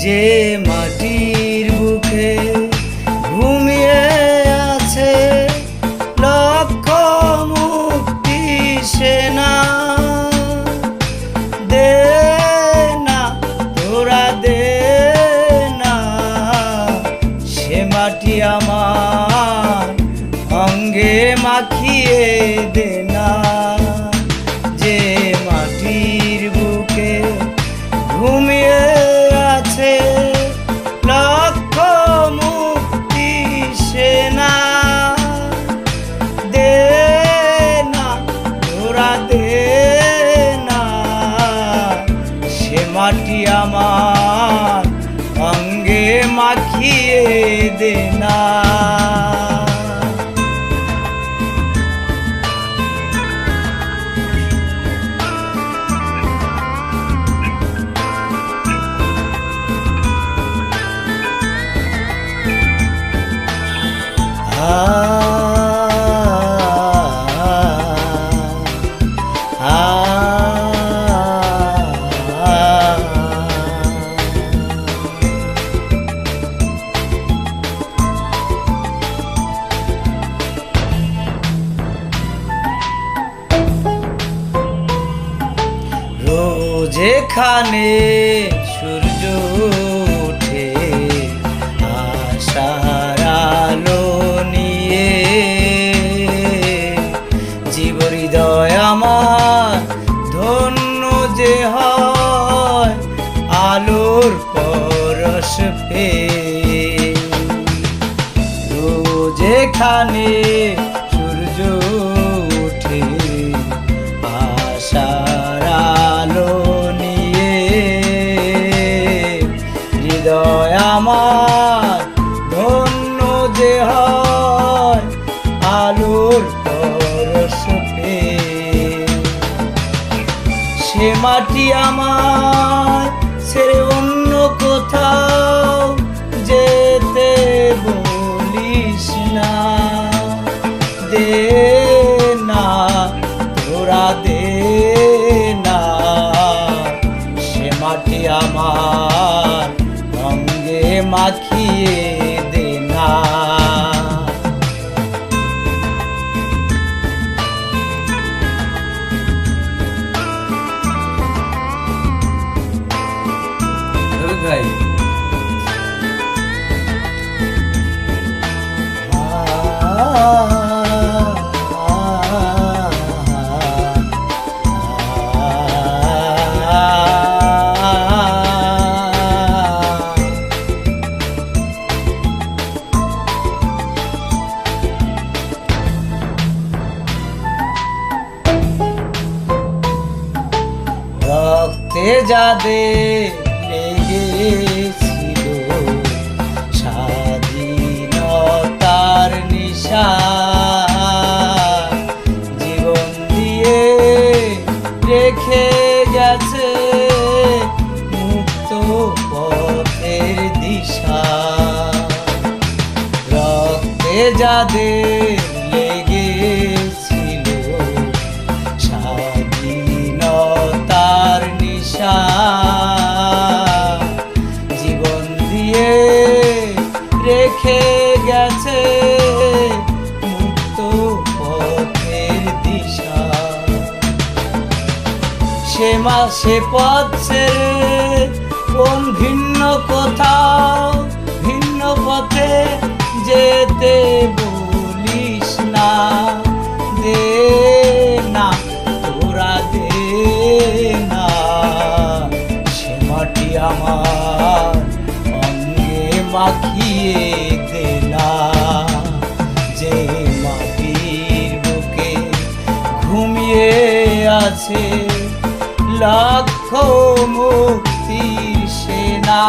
যে মাটির বুকে ঘুমিয়ে আছে লক্ষ মুক্তি সেনা, দে না তোরা দে না সে মাটি আমার অঙ্গে মাখিয়ে দে না। যে মাটির বুকে ঘুমিয়ে আছে লক্ষ মুক্তি সেনা, দে না তোরা দে না সে মাটি আমার অঙ্গে মাখিয়ে দে না। যেখানে সূর্য ওঠে আশার আলো নিয়ে, জীব হৃদয় আমার ধন্য যে হয় আলোর পরশ পেয়ে। যেখানে সূর্য ওঠে আশার আলো নিয়ে, হৃদয় আমার ধন্য যে হয় আলোর পরশ পেয়ে। সে মাটি আমার ছেড়ে অন্য কোথাও যেতে বলিস না, দে না তোরা দে না সে মাটি আমার অঙ্গে মাখিয়ে দে না। ভাই রক্তে যাদের লেগেছিল স্বাধীনতার নিশা, জীবন দিয়ে রেখে গেছে মুক্ত পথের দিশা। রক্তে যাদের লেগেছিল স্বাধীনতার নিশা, জীবন দিয়ে রেখে গেছে মুক্ত পথের দিশা। সে পথ ছেড়ে কোন ভিন্ন কোথাও ভিন্ন পথে যেতে বলিস না, দে না তোরা দে না সে মাটি আমার অঙ্গে মাখিয়ে দে না। যে মাটির বুকে ঘুমিয়ে আছে লক্ষ মুক্তির সেনা,